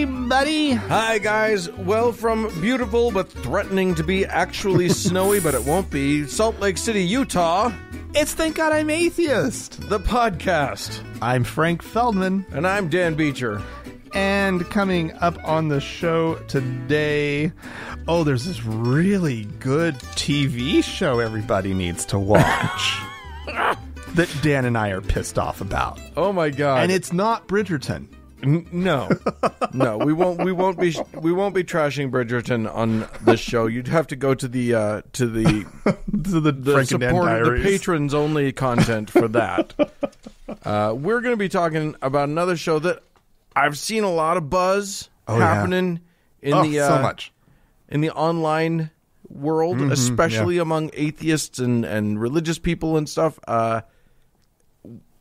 everybody. Hi, guys. Well, from beautiful but threatening to be actually snowy, but it won't be, Salt Lake City, Utah, It's Thank God I'm Atheist. the podcast. I'm Frank Feldman. And I'm Dan Beecher. And coming up on the show today, there's this really good TV show everybody needs to watch that Dan and I are pissed off about. Oh, my God. And it's not Bridgerton. No, we won't be trashing Bridgerton on this show. You'd have to go to the to the Frank and Dan support, the Diaries. patrons only content for that. We're going to be talking about another show that I've seen a lot of buzz happening in so much in the online world, especially among atheists and religious people and stuff.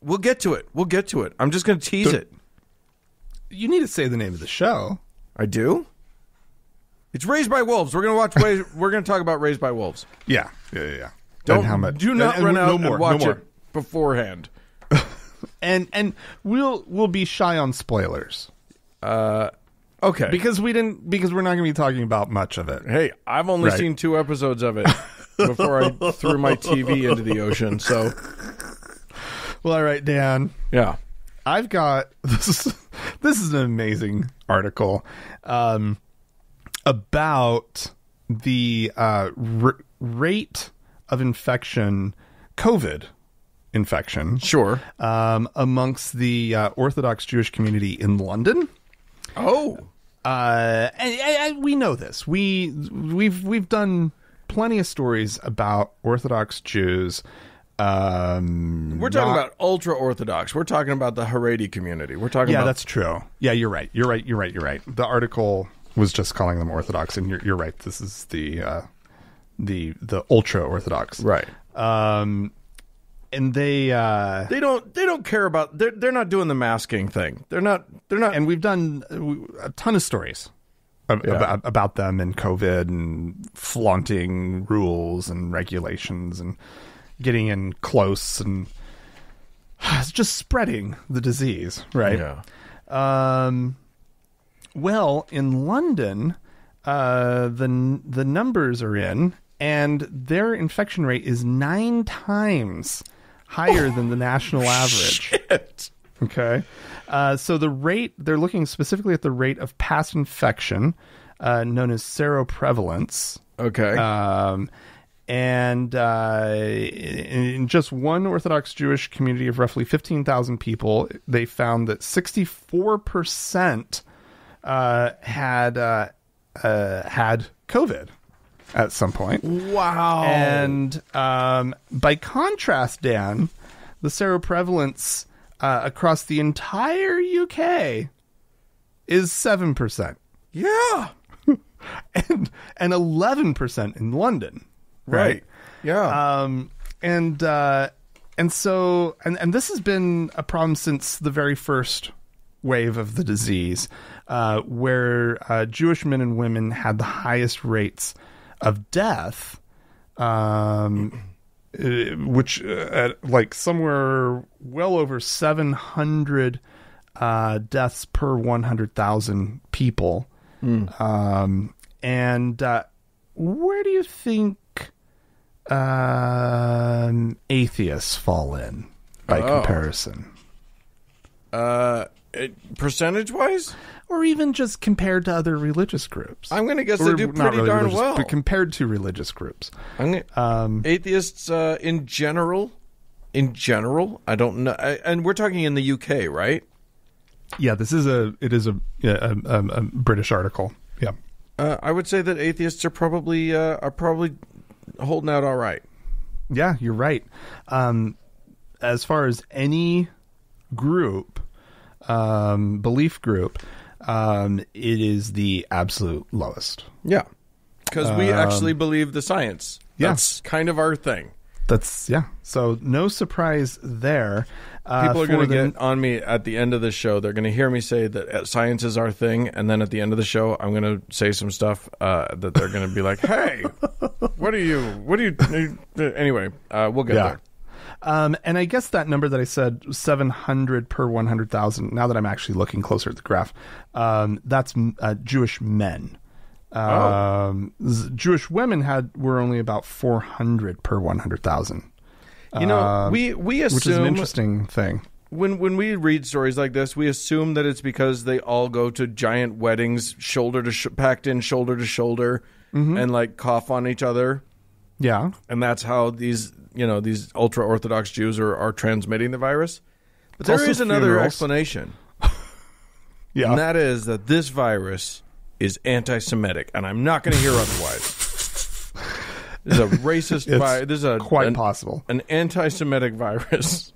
We'll get to it. I'm just going to tease it. You need to say the name of the show. I do. It's Raised by Wolves. We're going to talk about Raised by Wolves. Yeah. Do not and run out no more, and watch no more. it beforehand. And we'll be shy on spoilers. Okay. Because we're not going to be talking about much of it. Hey, I've only seen 2 episodes of it before I threw my TV into the ocean. So, well, all right, Dan. yeah. I've got this is an amazing article about the rate of infection, COVID infection, Sure. amongst the Orthodox Jewish community in London. Oh. And we know this. We've done plenty of stories about Orthodox Jews. We're talking about ultra-orthodox. We're talking about the Haredi community. We're talking about... that's true. Yeah, you're right. The article was just calling them Orthodox, and you're right. This is the ultra-Orthodox. Right. And they don't care about... They're not doing the masking thing. They're not... And we've done a ton of stories about them and COVID and flaunting rules and regulations and getting in close and just spreading the disease, right? Yeah. Well, in London, the numbers are in, and their infection rate is 9 times higher than the national average. Shit. Okay. So the rate, they're looking specifically at the rate of past infection, known as seroprevalence. Okay. And in just one Orthodox Jewish community of roughly 15,000 people, they found that 64% had COVID at some point. Wow. And by contrast, Dan, the seroprevalence across the entire UK is 7%. Yeah. and 11% in London. Right. Yeah. And so this has been a problem since the very first wave of the disease, where Jewish men and women had the highest rates of death, which like somewhere well over 700 deaths per 100,000 people. And where do you think atheists fall in by comparison? Percentage-wise? Or even just compared to other religious groups? I'm going to guess they do pretty darn well. But compared to religious groups. Atheists in general, I don't know. And we're talking in the UK, right? Yeah, it is a British article. Yeah. I would say that atheists are probably holding out all right. Yeah, you're right. As far as any group, belief group, it is the absolute lowest. Yeah, because we actually believe the science. That's kind of our thing. So no surprise there. People are going to get on me at the end of the show. They're going to hear me say that science is our thing, and then at the end of the show, I'm going to say some stuff that they're going to be like, "Hey, what are you?" Anyway, we'll get there. And I guess that number that I said, 700 per 100,000, now that I'm actually looking closer at the graph, that's Jewish men. Jewish women were only about 400 per 100,000. We assume, which is an interesting thing. When we read stories like this, we assume that it's because they all go to giant weddings, packed in shoulder to shoulder, and like cough on each other. Yeah, and that's how these ultra-orthodox Jews are transmitting the virus. But there is another explanation. Yeah, and that is that this virus is anti-Semitic, and I'm not going to hear otherwise. This is a racist virus. This is quite possible an anti-Semitic virus.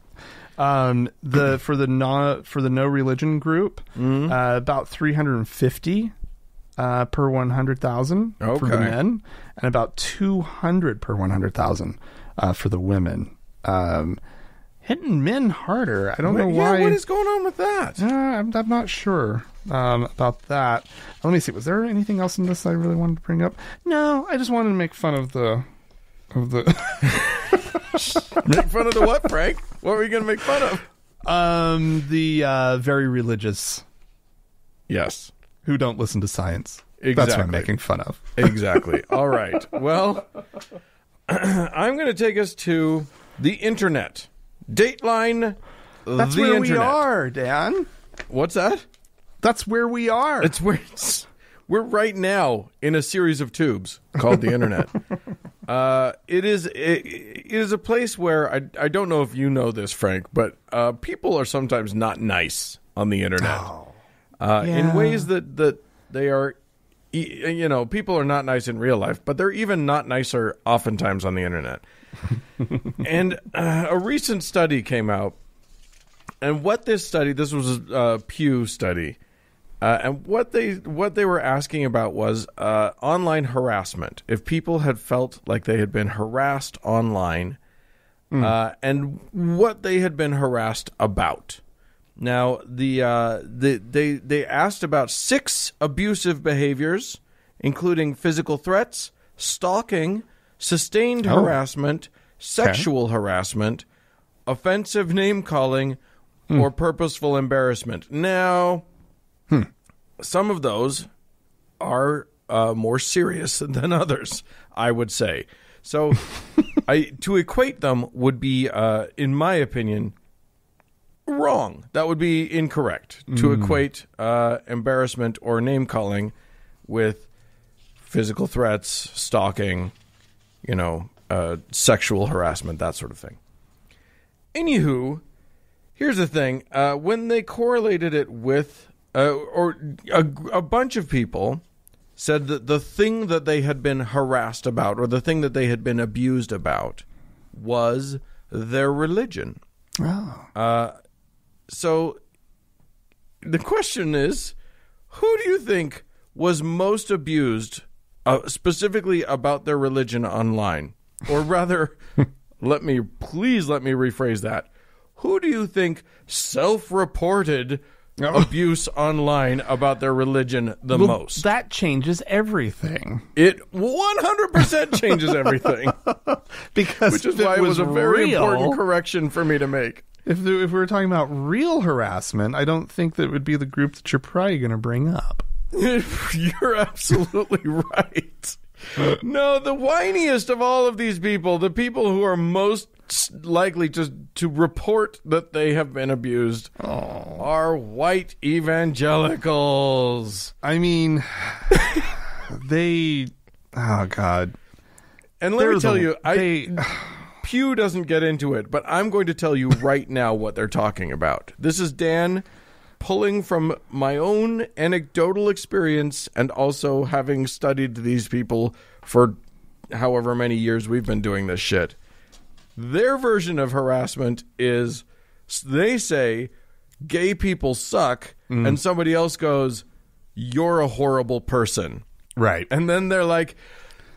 For the no religion group, about 350 per 100,000 for the men, and about 200 per 100,000 for the women. Hitting men harder. I don't know why. What is going on with that? I'm not sure about that. Let me see. Was there anything else in this I really wanted to bring up? No, I just wanted to make fun of the. Make fun of the what, Frank? What were you going to make fun of? The very religious. Yes. Who don't listen to science. Exactly. That's what I'm making fun of. Exactly. All right. Well, I'm going to take us to the internet. Dateline. That's where internet. We are, Dan. What's that? That's where we are. It's where we're right now in a series of tubes called the internet. It is a place where I don't know if you know this, Frank, but people are sometimes not nice on the internet. In ways that they are, people are not nice in real life, but they're even not nicer oftentimes on the internet. And a recent study came out, and this was a Pew study, and what they were asking about was online harassment. If people had felt like they had been harassed online, and what they had been harassed about. Now, they asked about 6 abusive behaviors, including physical threats, stalking, sustained harassment, sexual harassment, offensive name-calling, or purposeful embarrassment. Now, some of those are more serious than others, I would say. So to equate them would be, in my opinion, wrong. That would be incorrect to equate embarrassment or name-calling with physical threats, stalking, sexual harassment, that sort of thing. Anywho, here's the thing. When they correlated it with, a bunch of people said that the thing that they had been harassed about or the thing that they had been abused about was their religion. So the question is, who do you think was most abused specifically about their religion online? Or rather, let me rephrase that. Who do you think self-reported abuse online about their religion the most? That changes everything. It 100% changes everything. Which is why it was a very important correction for me to make. If we were talking about real harassment, I don't think that would be the group that you're probably going to bring up. You're absolutely right. No, the whiniest of all of these people, the people who are most likely to report that they have been abused, are white evangelicals. I mean, oh God. And let me tell you, Pew doesn't get into it, but I'm going to tell you right now what they're talking about. This is Dan pulling from my own anecdotal experience and also having studied these people for however many years we've been doing this shit. Their version of harassment is they say gay people suck, and somebody else goes, "You're a horrible person." Right. And then they're like,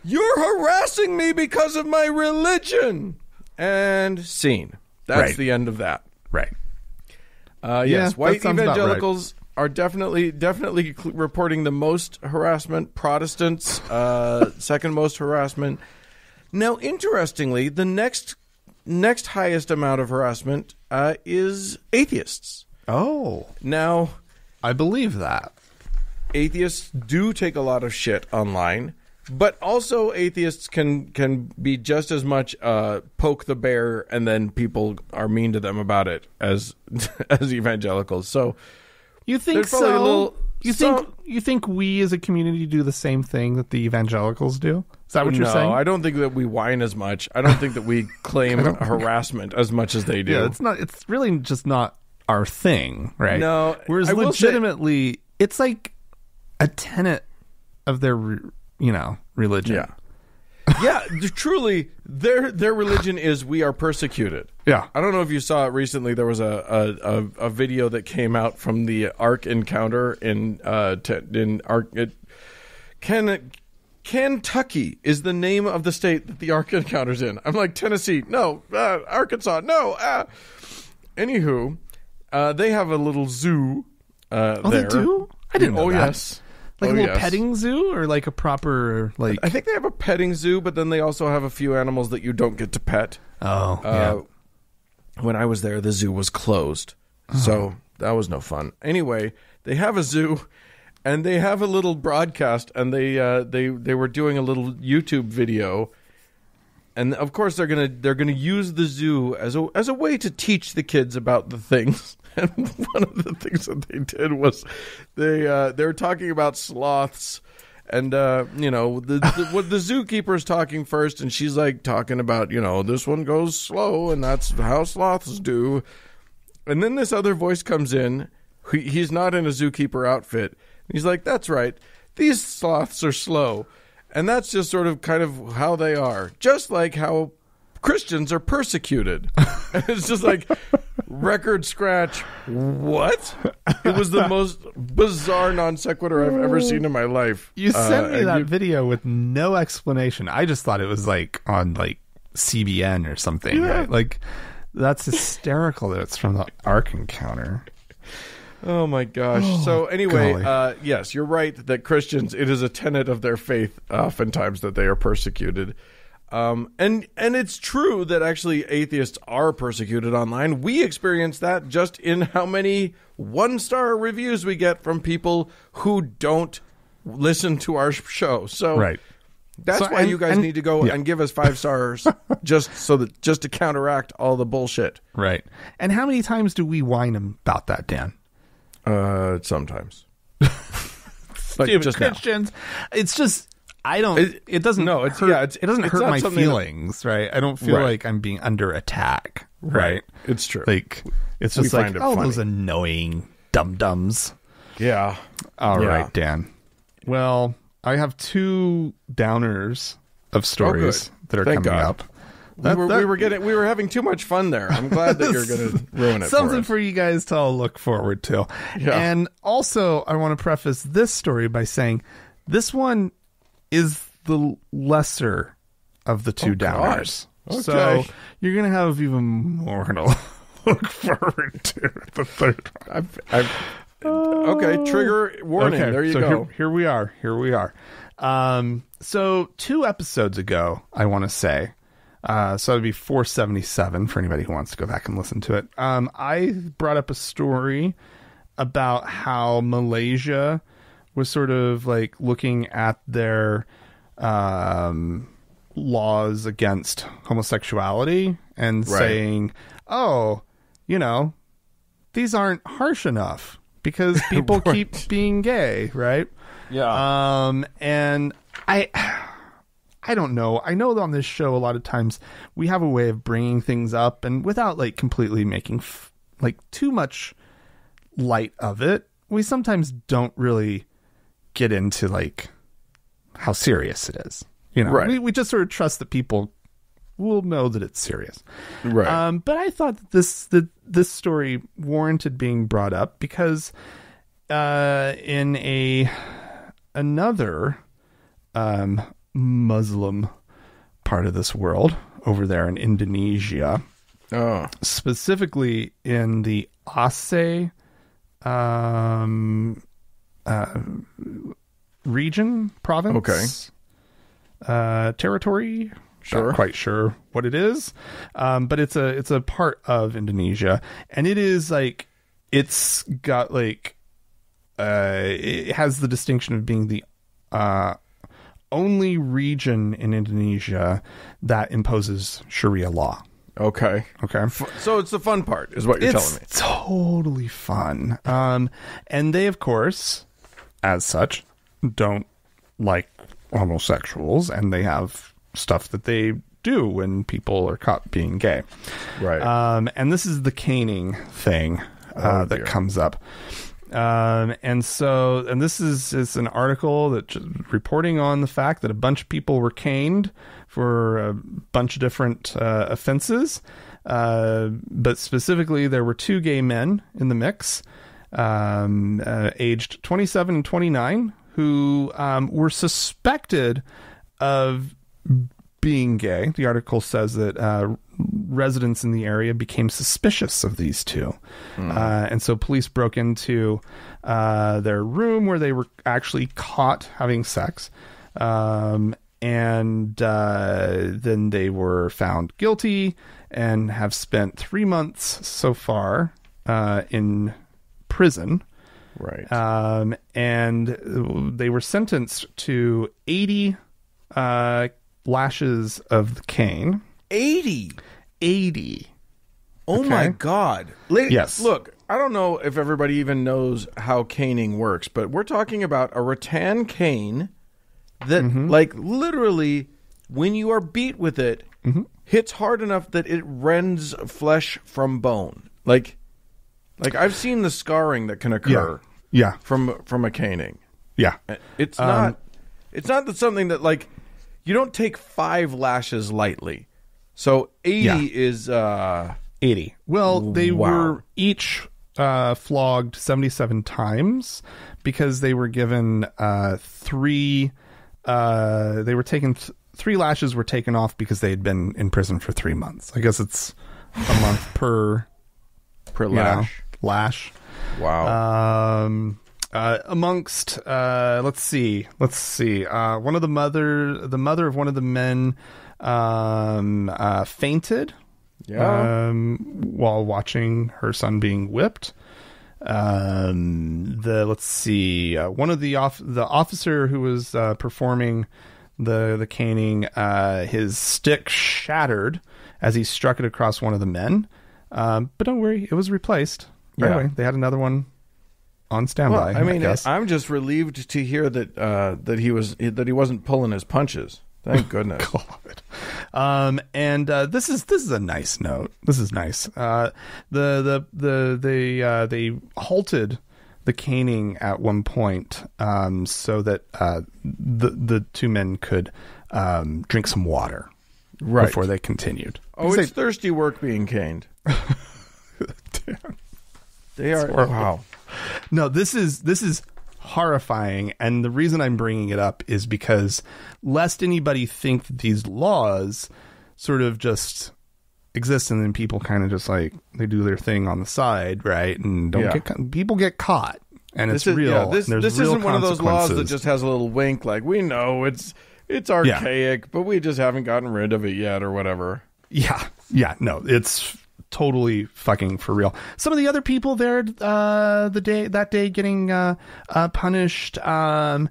"You're harassing me because of my religion." And scene. That's the end of that. Right. Yes, white evangelicals are definitely reporting the most harassment. Protestants, second most harassment. Now, interestingly, the next next highest amount of harassment is atheists. Oh. Now, I believe that. Atheists do take a lot of shit online, but also atheists can be just as much poke the bear, and then people are mean to them about it as evangelicals. So you think so? You think we as a community do the same thing that the evangelicals do? Is that what you're saying? No, I don't think that we whine as much. I don't think that we claim harassment as much as they do. Yeah, it's really just not our thing, right? No. Whereas legitimately, it's like a tenet of their, religion. Yeah. Yeah, truly, their religion is we are persecuted. Yeah. I don't know if you saw it recently. There was a video that came out from the Ark encounter in Kentucky is the name of the state that the Ark encounter's in. I'm like, Tennessee, no. Arkansas, no. Anywho, they have a little zoo there. They do? I didn't know that. Yes. Like a little petting zoo, or like a proper, like... I think they have a petting zoo, but then they also have a few animals that you don't get to pet. Oh, yeah. When I was there, the zoo was closed. So that was no fun. Anyway, they have a zoo, and they have a little broadcast, and they were doing a little YouTube video. And of course, they're gonna use the zoo as a way to teach the kids about the things. And one of the things that they did was they were talking about sloths, and the zookeeper's talking first, and she's like talking about this one goes slow, and that's how sloths do. And then this other voice comes in. He's not in a zookeeper outfit. He's like, "That's right, these sloths are slow." And that's just sort of kind of how they are. Just like how Christians are persecuted. And it's just like, record scratch, what? It was the most bizarre non sequitur I've ever seen in my life. You sent me that video with no explanation. I just thought it was like on like CBN or something. Yeah. Right? Like, that's hysterical that it's from the Ark encounter. Oh my gosh. So anyway, yes, you're right that Christians, it is a tenet of their faith oftentimes that they are persecuted. And it's true that actually atheists are persecuted online. We experience that just in how many 1-star reviews we get from people who don't listen to our show. So right. That's why you guys need to go and give us 5 stars just to counteract all the bullshit. Right. And how many times do we whine about that, Dan? Sometimes. Like just Christians. Now. It's just it doesn't hurt. It doesn't hurt my feelings, right? I don't feel like I'm being under attack, right? It's true. Like it's just like those annoying dum-dums. Yeah. All right, Dan. Well, I have 2 downers of stories that are coming up. We were having too much fun there. I'm glad that you're going to ruin it. Something for you guys to all look forward to. Yeah. And also, I want to preface this story by saying this one is the lesser of the 2 downers. Okay. So you're going to have even more to look forward to the third one. Okay, trigger warning. Okay, there you go. Here we are. So 2 episodes ago, I want to say, so it'd be 477 for anybody who wants to go back and listen to it. I brought up a story about how Malaysia was sort of like looking at their laws against homosexuality and saying, oh, these aren't harsh enough because people keep being gay, right? Yeah. And I don't know. I know that on this show, a lot of times we have a way of bringing things up and without like completely making too much light of it. We sometimes don't really get into like how serious it is. Right. We just sort of trust that people will know that it's serious. Right. But I thought that this story warranted being brought up because in another Muslim part of this world over there in Indonesia, specifically in the Aceh region, province, territory, Sure. Not quite sure what it is, but it's a part of Indonesia, and it is like it's got like it has the distinction of being the only region in Indonesia that imposes Sharia law. Okay. So it's the fun part, is what you're telling me. It's totally fun. And they, of course, as such, don't like homosexuals, and they have stuff that they do when people are caught being gay. Right. And this is the caning thing that comes up. And this is an article that reporting on the fact that a bunch of people were caned for a bunch of different offenses. But specifically, there were 2 gay men in the mix, aged 27 and 29, who were suspected of being gay. The article says that residents in the area became suspicious of these 2. And so police broke into their room where they were actually caught having sex. And then they were found guilty and have spent 3 months so far in prison. Right. And they were sentenced to 80 lashes of the cane. 80. Oh, okay. my God. Yes. Look, I don't know if everybody even knows how caning works, but we're talking about a rattan cane that, like, literally, when you are beat with it, hits hard enough that it rends flesh from bone. Like I've seen the scarring that can occur. Yeah. From a caning. Yeah. It's not that something that, like, you don't take 5 lashes lightly. So 80 is 80. Well, they were each flogged 77 times because they were given 3 they were taken 3 lashes were taken off because they had been in prison for 3 months. I guess it's a month per lash. Wow. Amongst let's see one of the mother of one of the men fainted while watching her son being whipped. One of the officer who was performing the caning, his stick shattered as he struck it across one of the men, but don't worry, it was replaced right away. They had another one on standby. Well, I mean, I'm just relieved to hear that he wasn't pulling his punches. Thank goodness. God. And this is a nice note. This is nice. They halted the caning at one point so that the 2 men could drink some water before they continued. Oh, it's thirsty work being caned. Damn. They are. Wow. No, this is horrifying, and the reason I'm bringing it up is because lest anybody think that these laws sort of just exist and then people kind of just like they do their thing on the side, right? And people get caught, and it's real. This isn't one of those laws that just has a little wink, like we know it's archaic, but we just haven't gotten rid of it yet, or whatever. Yeah. No, it's totally fucking for real. Some of the other people there that day getting punished, there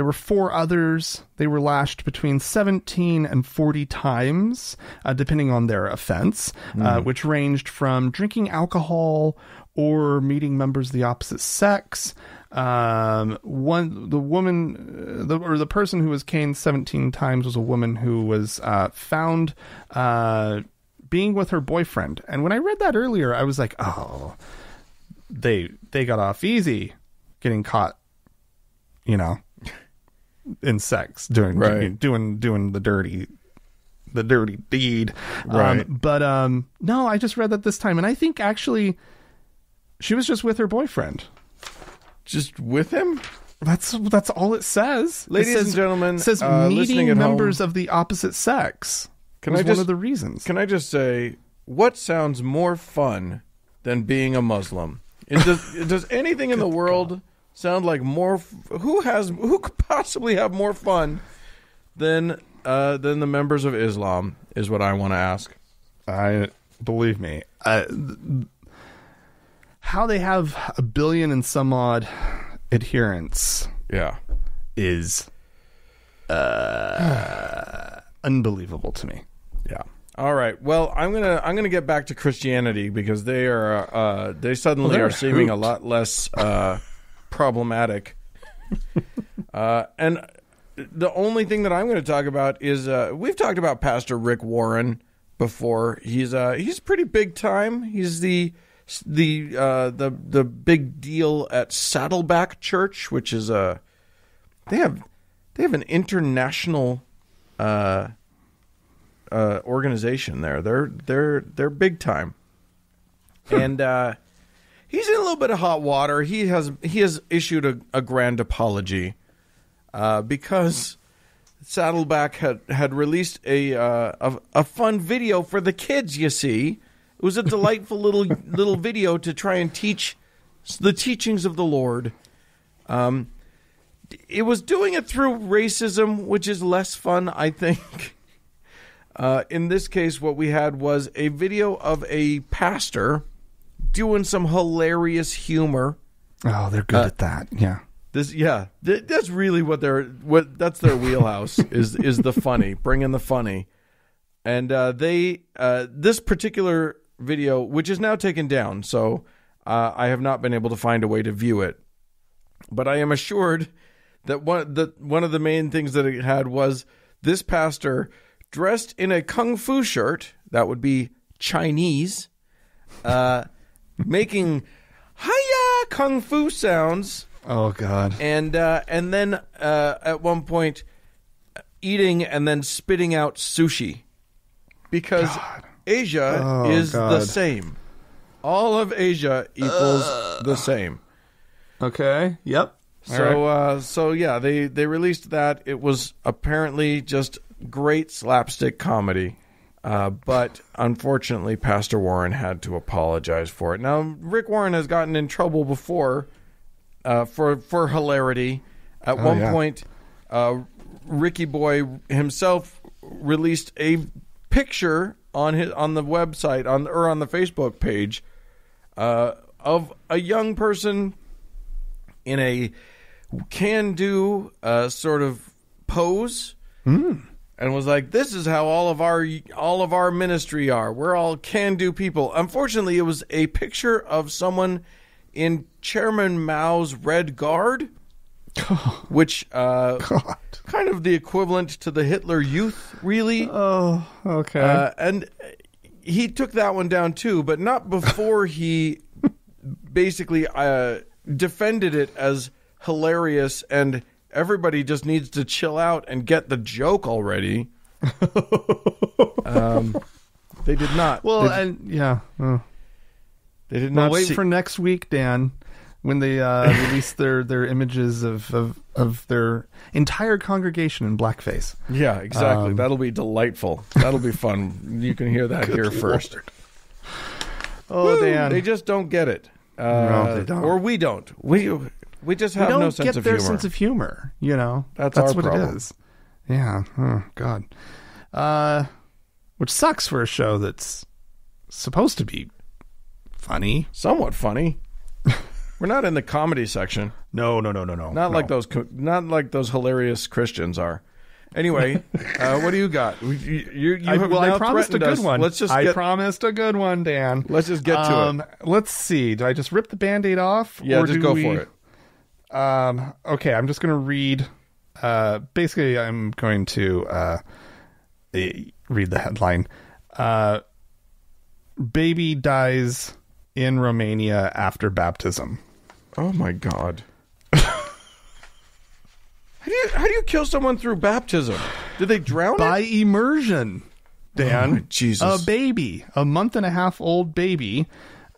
were 4 others. They were lashed between 17 and 40 times depending on their offense, which ranged from drinking alcohol or meeting members of the opposite sex. The person who was caned 17 times was a woman who was found being with her boyfriend. And when I read that earlier, I was like, oh, they got off easy getting caught, in sex, doing the dirty deed. Right. No, I just read that this time, and I think actually she was just with her boyfriend. Just with him? That's all it says. Ladies and gentlemen, it says meeting members of the opposite sex. One of the reasons. Can I just say, what sounds more fun than being a Muslim? Does anything in the world sound like more? Who could possibly have more fun than than the members of Islam, is what I want to ask. Believe me. How they have 1 billion and some odd adherents is unbelievable to me. Yeah. All right. Well, I'm gonna get back to Christianity because they suddenly are seeming a lot less problematic. And the only thing that I'm going to talk about is we've talked about Pastor Rick Warren before. He's pretty big time. He's the big deal at Saddleback Church, which is they have an international organization there. They're big time, and he's in a little bit of hot water. He has issued a grand apology because Saddleback had released a fun video for the kids. You see, it was a delightful little video to try and teach the teachings of the Lord. It was doing it through racism, which is less fun, I think. In this case, what we had was a video of a pastor doing some hilarious humor. Oh, they're good at that. Yeah. That's really that's their wheelhouse is the funny, bring in the funny. And this particular video, which is now taken down, so I have not been able to find a way to view it. But I am assured that one of the main things that it had was this pastor dressed in a kung fu shirt, that would be Chinese, making hiya kung fu sounds. Oh God! And then at one point eating and then spitting out sushi, because Asia is the same. All of Asia equals the same. Okay. Yep. So yeah, they released that. It was apparently just great slapstick comedy. But unfortunately, Pastor Warren had to apologize for it. Now, Rick Warren has gotten in trouble before for hilarity. At one point, Ricky Boy himself released a picture on the website on the Facebook page of a young person in a can-do sort of pose. And was like, this is how all of our ministry are. We're all can-do people. Unfortunately, it was a picture of someone in Chairman Mao's Red Guard, which kind of the equivalent to the Hitler Youth, really. Oh, okay. And he took that one down too, but not before he basically defended it as hilarious and everybody just needs to chill out and get the joke already. They did not. Well, they did not. Wait for next week, Dan, when they release their images of their entire congregation in blackface. Yeah, exactly. That'll be delightful. That'll be fun. You can hear that here first. Oh, Woo, Dan, they just don't get it. No, they don't. Or we don't. We just have no sense of humor. We don't get their sense of humor, you know. That's what problem. it is. Yeah. Oh, God. Which sucks for a show that's supposed to be funny. Somewhat funny. We're not in the comedy section. No. Not like those hilarious Christians are. Anyway, what do you got? I promised a good one. I promised a good one, Dan. Let's just get to it. Let's see. Do I just rip the Band-Aid off? Yeah, or just go for it. Okay, I'm just going to read. Basically, I'm going to read the headline. Baby dies in Romania after baptism. Oh, my God. How do you kill someone through baptism? Did they drown by immersion, Dan? Oh, Jesus. A baby, a month-and-a-half-old baby,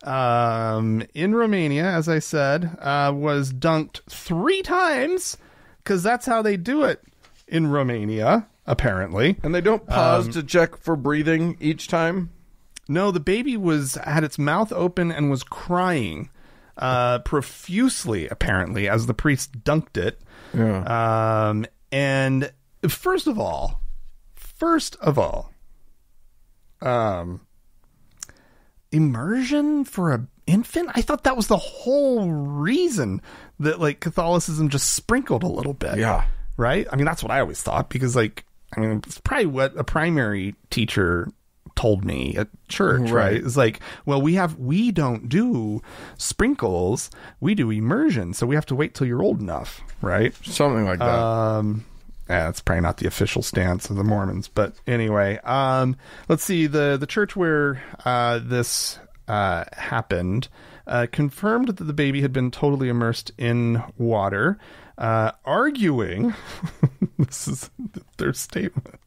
in Romania, as I said, was dunked 3 times, because that's how they do it in Romania, apparently. And they don't pause to check for breathing each time? No, the baby had its mouth open and was crying profusely, apparently, as the priest dunked it. Yeah. And first of all, first of all, immersion for an infant? I thought that was the whole reason that, like, Catholicism just sprinkled a little bit. Yeah. Right? I mean, that's what I always thought, because, like, I mean, it's probably what a primary teacher told me at church, right? It's like, well, we don't do sprinkles, we do immersion, so we have to wait till you're old enough, right? Something like that. Yeah, it's probably not the official stance of the Mormons, but anyway, let's see. The church where this happened confirmed that the baby had been totally immersed in water, arguing this is their statement,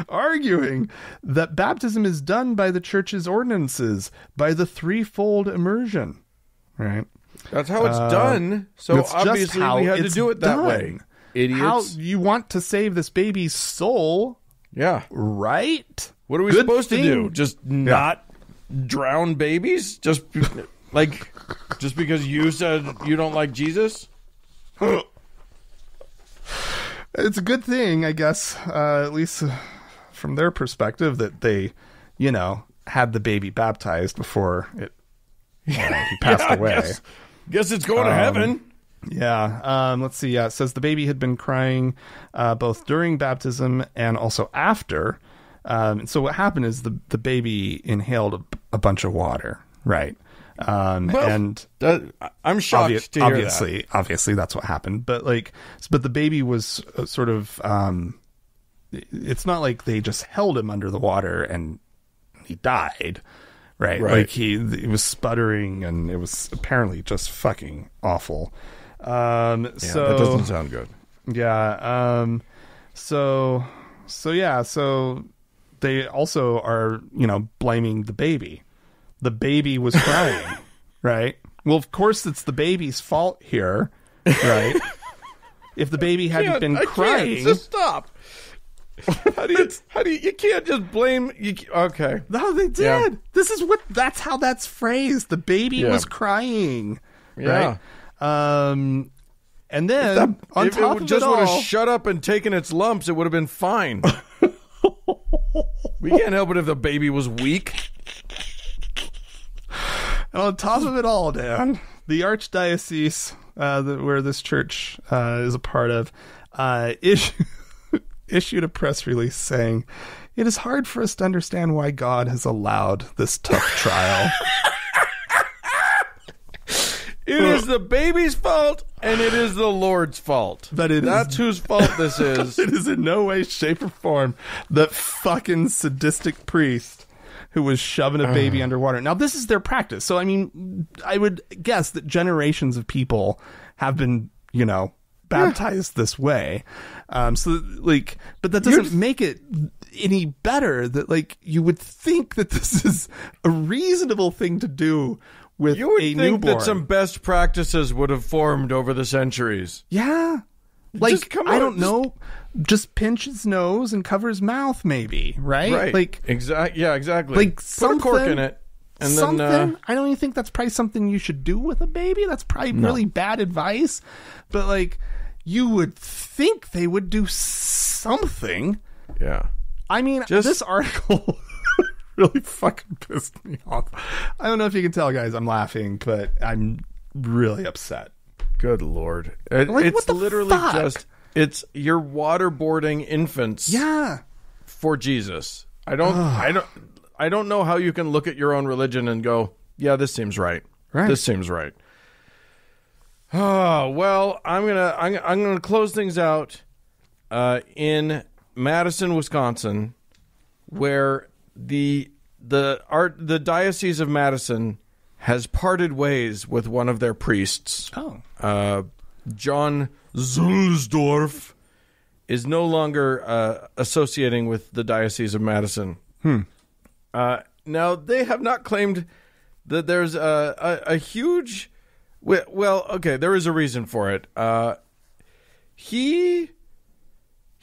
arguing that baptism is done by the church's ordinances, by the threefold immersion. Right? That's how it's done. So obviously we had to do it that way. Idiots. How you want to save this baby's soul? Yeah. Right? What are we supposed to do? Just not drown babies? Just because you said you don't like Jesus? It's a good thing, I guess, at least from their perspective, that they, had the baby baptized before he passed away. Guess it's going to heaven. Yeah. Let's see. Yeah, it says the baby had been crying both during baptism and also after. So what happened is the baby inhaled a bunch of water, right? I'm shocked to hear that. Obviously, that's what happened. But the baby was sort of. It's not like they just held him under the water and he died, right? Like he was sputtering, and it was apparently just fucking awful. So that doesn't sound good. Yeah. So they also are, blaming the baby. The baby was crying, right? Well, of course it's the baby's fault here, right? If the baby hadn't been crying, just stop. How do you can't just blame okay. No, they did. Yeah. That's how that's phrased. The baby was crying, right? And then on top of it all, would have shut up and taken its lumps, it would have been fine. We can't help it if the baby was weak. And on top of it all, Dan, the archdiocese where this church is a part of issued a press release saying, "It is hard for us to understand why God has allowed this tough trial." It is the baby's fault, and it is the Lord's fault. That's whose fault this is. It is in no way, shape, or form the fucking sadistic priest who was shoving a baby underwater. Now, this is their practice. So, I mean, I would guess that generations of people have been, baptized this way. But that doesn't make it any better that, you would think that this is a reasonable thing to do with you would a think newborn. That some best practices would have formed over the centuries. Yeah. I don't know. Just pinch his nose and cover his mouth, maybe, right? Right. Exactly. Put a cork in it. And then, I don't even think that's probably something you should do with a baby. That's probably really bad advice. But, you would think they would do something. Yeah. I mean, this article really fucking pissed me off. I don't know if you can tell, guys, I'm laughing, but I'm really upset. Good Lord. It's literally you're waterboarding infants. Yeah. For Jesus. I don't know how you can look at your own religion and go, yeah, this seems right. This seems right. Oh, well, I'm gonna close things out in Madison, Wisconsin, where the Diocese of Madison has parted ways with one of their priests. John Zulsdorf is no longer associating with the Diocese of Madison. Now, they have not claimed that there's a huge... Well, okay, there is a reason for it. He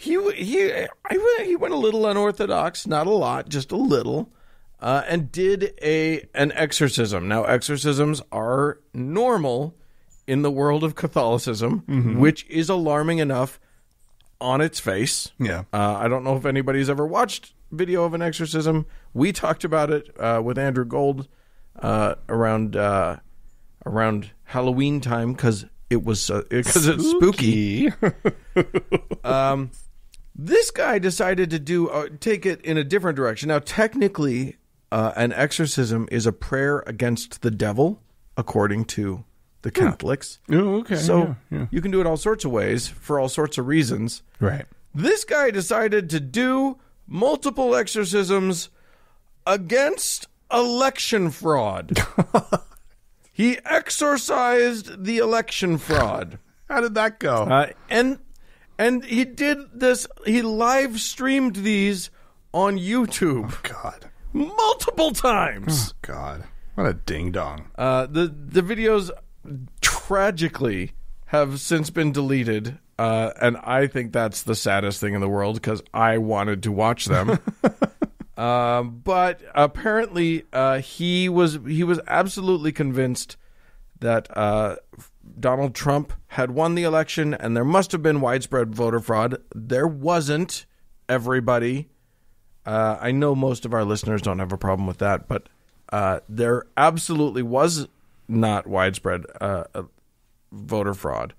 went a little unorthodox, not a lot, just a little, and did an exorcism. Now, exorcisms are normal in the world of Catholicism, which is alarming enough on its face. Yeah. I don't know if anybody's ever watched video of an exorcism. We talked about it with Andrew Gold around Halloween time because it's spooky. This guy decided to take it in a different direction. Now, technically, an exorcism is a prayer against the devil, according to the Catholics. Oh, okay. So you can do it all sorts of ways for all sorts of reasons. Right. This guy decided to do multiple exorcisms against election fraud. He exorcised the election fraud. How did that go? And he did this. He live streamed these on YouTube. Oh, God. Multiple times. Oh, God. What a ding-dong. The videos tragically have since been deleted, and I think that's the saddest thing in the world because I wanted to watch them. But apparently he was absolutely convinced that Donald Trump had won the election and there must have been widespread voter fraud. There wasn't, everybody. I know most of our listeners don't have a problem with that, but there absolutely was not widespread voter fraud.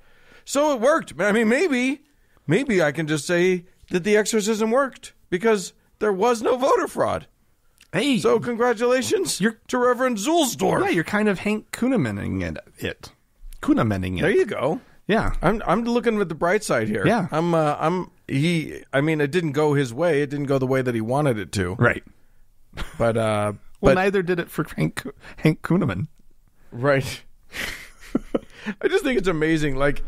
So it worked. I mean, maybe I can just say that the exorcism worked because there was no voter fraud. Hey, so congratulations to Reverend Zulsdorf. Yeah, you're kind of Hank Kunemaning it. Kunemaning it. There you go. Yeah, I'm looking at the bright side here. Yeah, it didn't go his way. It didn't go the way that he wanted it to. Right. But well, neither did it for Hank Kuneman. Right. I just think it's amazing. Like,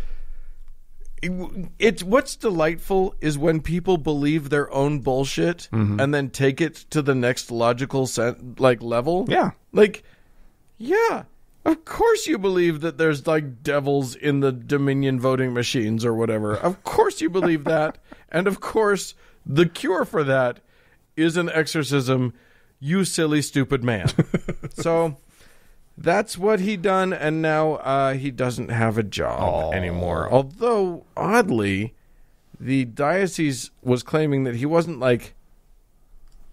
it's what's delightful is when people believe their own bullshit and then take it to the next logical level. Yeah. Like, yeah, of course you believe that there's like devils in the Dominion voting machines or whatever. Of course you believe that. And of course the cure for that is an exorcism, you silly, stupid man. So that's what he done, and now he doesn't have a job anymore. Although, oddly, the diocese was claiming that he wasn't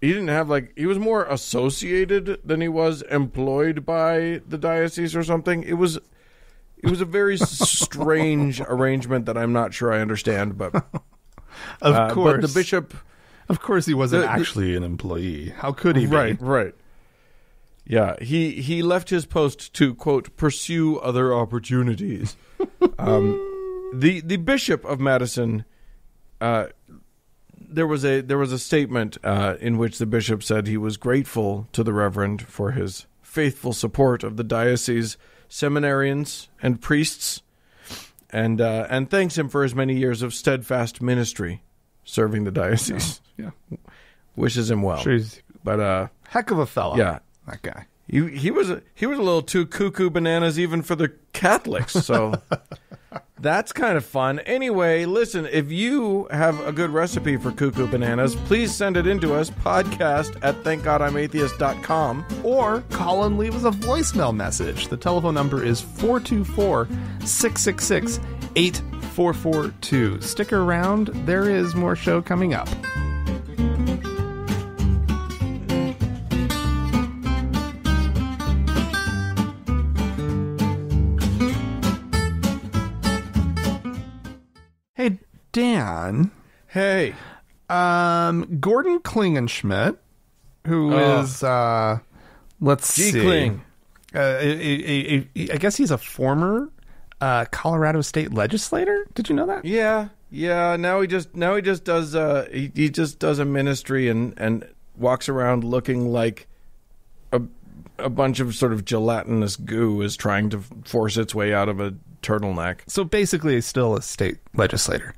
he was more associated than he was employed by the diocese or something. It was a very strange arrangement that I'm not sure I understand, but of course, but the bishop, of course, he wasn't actually an employee. How could he be? Right. Yeah, he left his post to, quote, pursue other opportunities. The Bishop of Madison, there was a statement in which the bishop said he was grateful to the Reverend for his faithful support of the diocese seminarians and priests, and thanks him for his many years of steadfast ministry serving the diocese. Yeah. Wishes him well. Sure, but heck of a fella. Yeah. That guy. He was a little too cuckoo bananas even for the Catholics, so that's kind of fun. Anyway, listen, if you have a good recipe for cuckoo bananas, please send it in to us, podcast@thankgodimatheist.com. Or call and leave us a voicemail message. The telephone number is 424-666-8442. Stick around. There is more show coming up. Hey, Dan. Hey. Gordon Klingenschmidt, who is, let's see. Kling. I guess he's a former Colorado state legislator. Did you know that? Yeah. Now he just does he just does a ministry and walks around looking like a bunch of sort of gelatinous goo is trying to force its way out of a turtleneck. So basically, he's still a state legislator.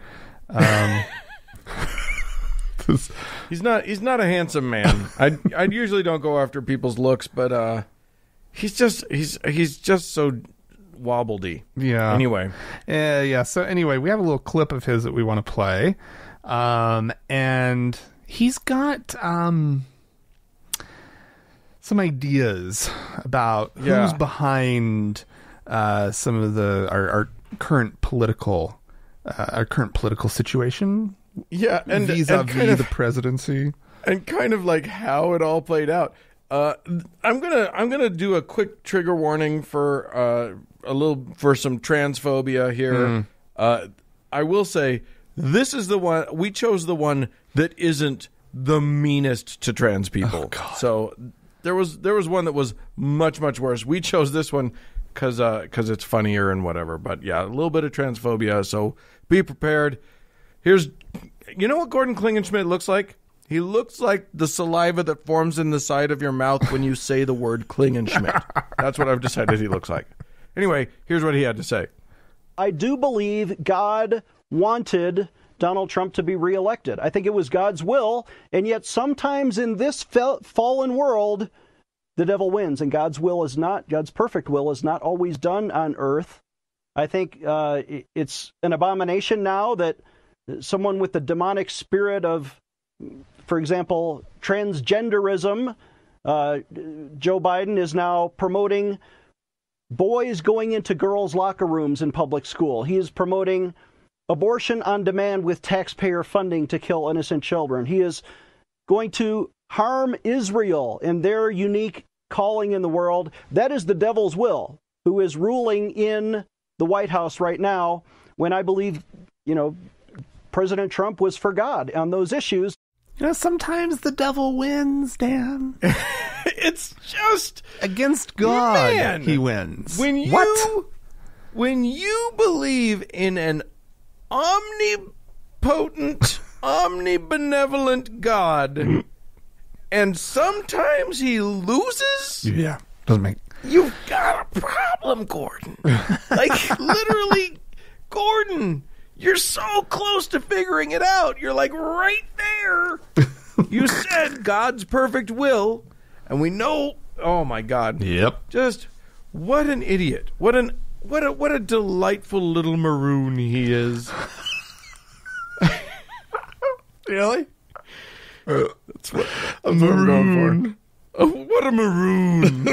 He's not a handsome man. I usually don't go after people's looks, but he's just so wobbledy. Yeah. Anyway. Yeah. So anyway, we have a little clip of his that we want to play, and he's got some ideas about who's behind some of our current political our current political situation. Yeah, and vis-a-vis kind of, the presidency, and kind of like how it all played out. I'm gonna do a quick trigger warning for some transphobia here. I will say this is the one we chose, the one that isn't the meanest to trans people. Oh, God. So there was one that was much worse. We chose this one because it's funnier and whatever. But yeah, a little bit of transphobia. So be prepared. You know what Gordon Klingenschmidt looks like? He looks like the saliva that forms in the side of your mouth when you say the word Klingenschmidt. That's what I've decided he looks like. Anyway, here's what he had to say. I do believe God wanted Donald Trump to be reelected. I think it was God's will, and yet sometimes in this fallen world, the devil wins, and God's perfect will is not always done on earth. I think it's an abomination now that someone with the demonic spirit of, for example, transgenderism, Joe Biden is now promoting boys going into girls' locker rooms in public school. He is promoting abortion on demand with taxpayer funding to kill innocent children. He is going to harm Israel in their unique calling in the world. That is the devil's will, who is ruling in the White House right now, when I believe, President Trump was for God on those issues. Sometimes the devil wins, Dan. It's just against God. Man, he wins. When you believe in an omnipotent, omnibenevolent God, and sometimes he loses, yeah, doesn't make. You've got a problem, Gordon. Like literally, Gordon. You're so close to figuring it out. You're like right there. You said God's perfect will, and we know. Oh my God! Yep. Just what an idiot! What a delightful little maroon he is. Really? That's what I'm going for. Oh, what a maroon!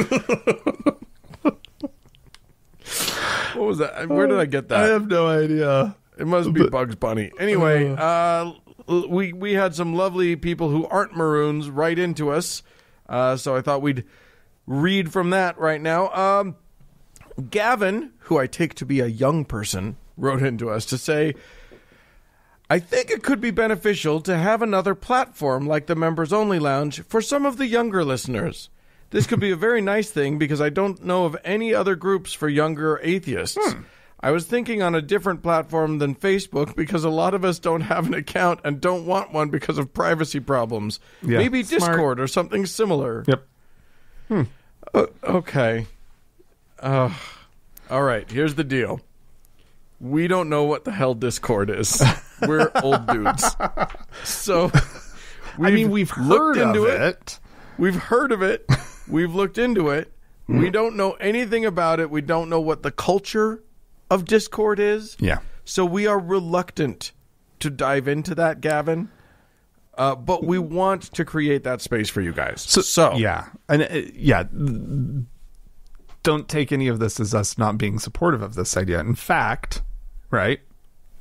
What was that? Where did I get that? I have no idea. It must be Bugs Bunny. Anyway, we had some lovely people who aren't maroons write into us, so I thought we'd read from that right now. Gavin, who I take to be a young person, wrote into us to say, I think it could be beneficial to have another platform like the Members Only Lounge for some of the younger listeners. This could be a very nice thing because I don't know of any other groups for younger atheists. I was thinking on a different platform than Facebook because a lot of us don't have an account and don't want one because of privacy problems. Yeah, maybe smart. Discord or something similar. Yep. Okay. All right, here's the deal. We don't know what the hell Discord is. We're old dudes. So, we've heard into of it. We've heard of it. We've looked into it. We don't know anything about it. We don't know what the culture of Discord is. Yeah. So we are reluctant to dive into that, Gavin. But we want to create that space for you guys. So yeah. And don't take any of this as us not being supportive of this idea. In fact, right,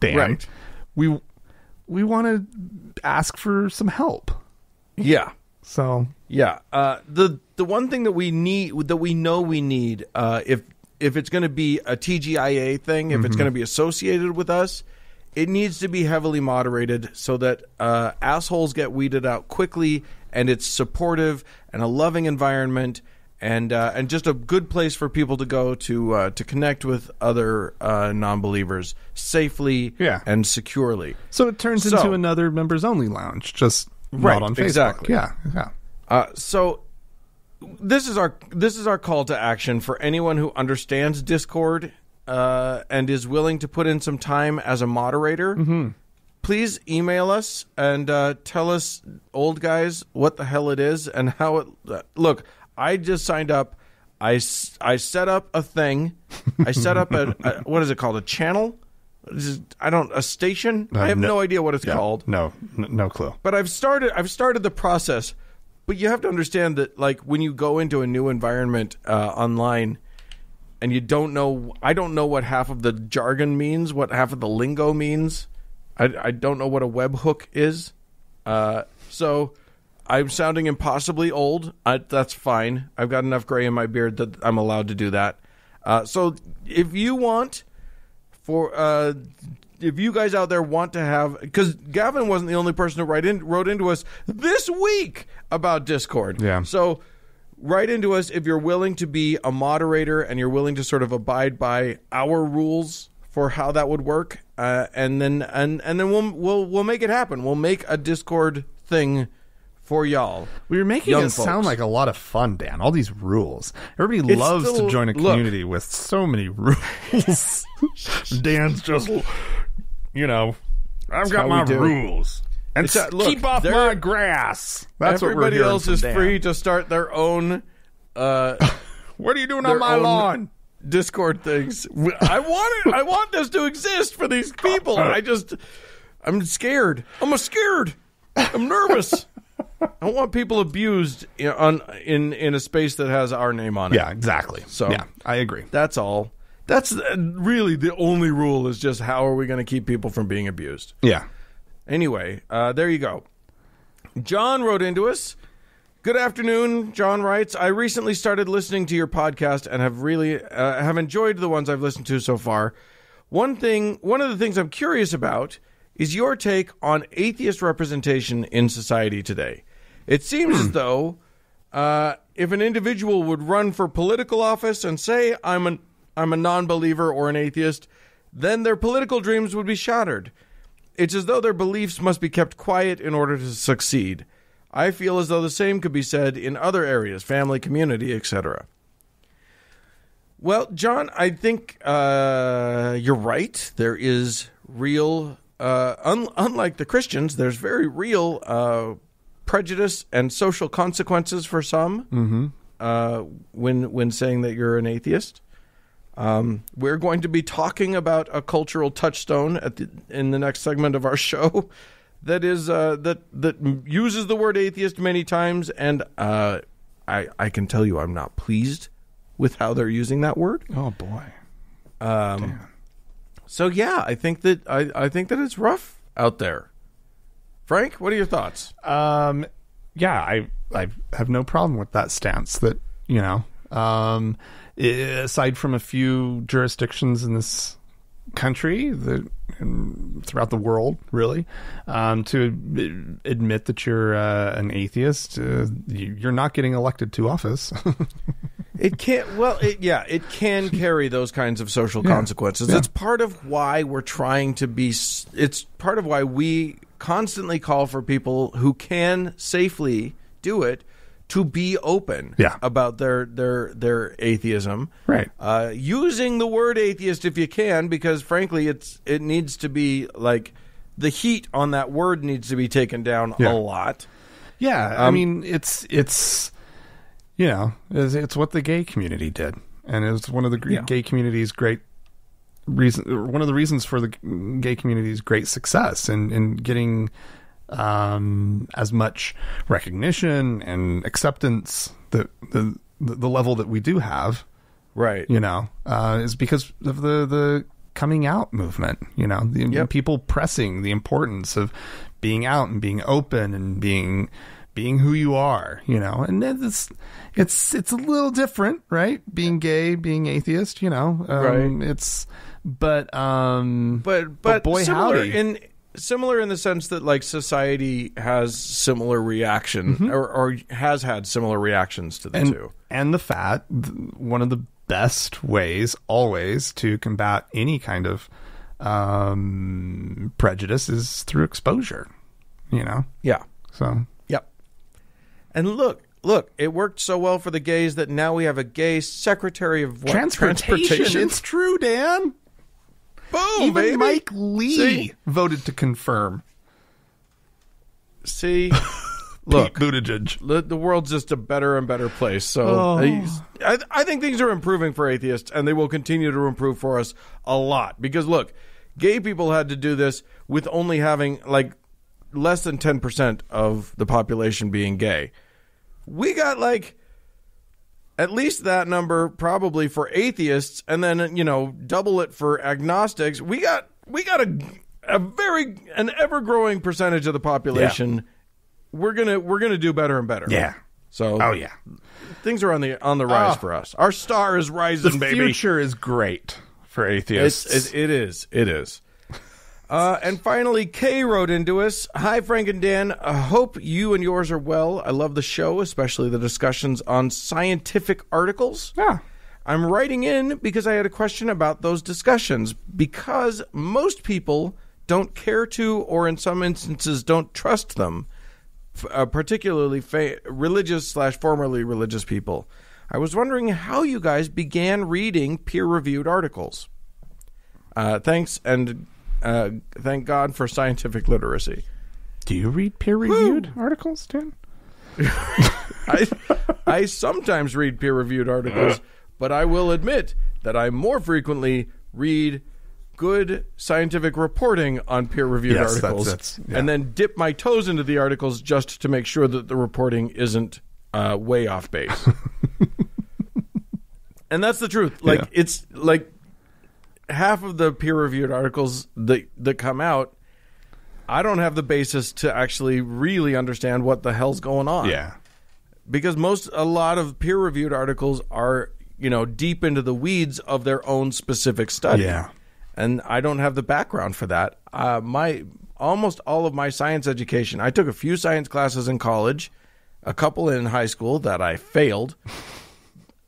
Dan, right. we want to ask for some help. Yeah. So yeah, the one thing that we need, that we know we need, if it's going to be a TGIA thing, if it's going to be associated with us, it needs to be heavily moderated so that assholes get weeded out quickly, and it's supportive and a loving environment, and just a good place for people to go to connect with other non-believers safely and securely. So it turns into another members only lounge, just not on Facebook. Exactly. Yeah. So this is our call to action for anyone who understands Discord and is willing to put in some time as a moderator. Please email us and tell us, old guys, what the hell it is and how it. Look, I just signed up. I set up a thing. I set up a what is it called? A channel? A station? I have no idea what it's called. No clue. But I've started the process. But you have to understand that, like, when you go into a new environment online, and you don't know, I don't know what half of the jargon means, what half of the lingo means. I don't know what a webhook is. So I'm sounding impossibly old. That's fine. I've got enough gray in my beard that I'm allowed to do that. So if you want if you guys out there want to have, because Gavin wasn't the only person who wrote into us this week about Discord. Yeah. So write into us if you're willing to be a moderator and you're willing to sort of abide by our rules for how that would work, and then we'll make it happen. We'll make a Discord thing for y'all. We were making it sound like a lot of fun, Dan. All these rules. Everybody loves to join a community with so many rules. Dan's just, I've got my rules. And keep off my grass. That's everybody what we're else is free to start their own. What are you doing on my lawn? Discord things. I want this to exist for these people. I'm scared. I'm nervous. I don't want people abused in a space that has our name on it. Yeah, exactly. So yeah, I agree. That's all. That's really the only rule, is just how are we going to keep people from being abused? Yeah. Anyway, there you go. John wrote into us. Good afternoon, John writes. I recently started listening to your podcast and have really have enjoyed the ones I've listened to so far. One of the things I'm curious about is your take on atheist representation in society today. It seems as though if an individual would run for political office and say, I'm a non-believer or an atheist, then their political dreams would be shattered. It's as though their beliefs must be kept quiet in order to succeed. I feel as though the same could be said in other areas, family, community, etc. Well, John, I think you're right. There is real, unlike the Christians, there's very real prejudice and social consequences for some when saying that you're an atheist. We're going to be talking about a cultural touchstone in the next segment of our show that is that uses the word atheist many times, and I can tell you I'm not pleased with how they're using that word. Oh boy. So yeah, I think that it's rough out there. Frank, what are your thoughts? Yeah, I have no problem with that stance. That aside from a few jurisdictions in this country and throughout the world, really, to admit that you're an atheist, you're not getting elected to office. It can't. Well, it can carry those kinds of social consequences. Yeah. It's part of why we're trying to be. It's part of why we constantly call for people who can safely do it to be open about their atheism. Right. Using the word atheist if you can, because frankly, it needs to be like the heat on that word needs to be taken down a lot. Yeah, I mean, it's what the gay community did, and it was one of the gay community's great one of the reasons for the gay community's great success in getting as much recognition and acceptance that the level that we do have, right? Is because of the coming out movement. People pressing the importance of being out and being open and being who you are, and it's a little different, right? Being gay, being atheist, right? But boy, similar howdy. Similar in the sense that like society has similar reaction or has had similar reactions to the two. And the fact, one of the best ways always to combat any kind of prejudice is through exposure, Yeah. So. Yep. And look, it worked so well for the gays that now we have a gay secretary of transportation. It's true, Dan. Boom, even baby. Mike Lee voted to confirm. See, look, Pete Buttigieg. The world's just a better and better place. So I think things are improving for atheists, and they will continue to improve for us a lot. Because look, gay people had to do this with only having like less than 10% of the population being gay. We got like at least that number probably for atheists, and then, double it for agnostics. We got an ever-growing percentage of the population. Yeah. We're gonna do better and better. Yeah. So, oh yeah, things are on the rise for us. Our star is rising, baby. The future is great for atheists. It is. And finally, Kay wrote into us. Hi, Frank and Dan. I hope you and yours are well. I love the show, especially the discussions on scientific articles. Yeah. I'm writing in because I had a question about those discussions, because most people don't care to, or in some instances don't trust them, particularly religious/formerly religious people. I was wondering how you guys began reading peer-reviewed articles. Thanks, and thank God for scientific literacy. Do you read peer-reviewed articles, Dan? I sometimes read peer-reviewed articles, but I will admit that I more frequently read good scientific reporting on peer-reviewed articles, and then dip my toes into the articles just to make sure that the reporting isn't way off base. And that's the truth. It's like half of the peer-reviewed articles that come out, I don't have the basis to actually really understand what the hell's going on. Yeah. Because a lot of peer-reviewed articles are, deep into the weeds of their own specific study. Yeah. And I don't have the background for that. Almost all of my science education, I took a few science classes in college, a couple in high school that I failed.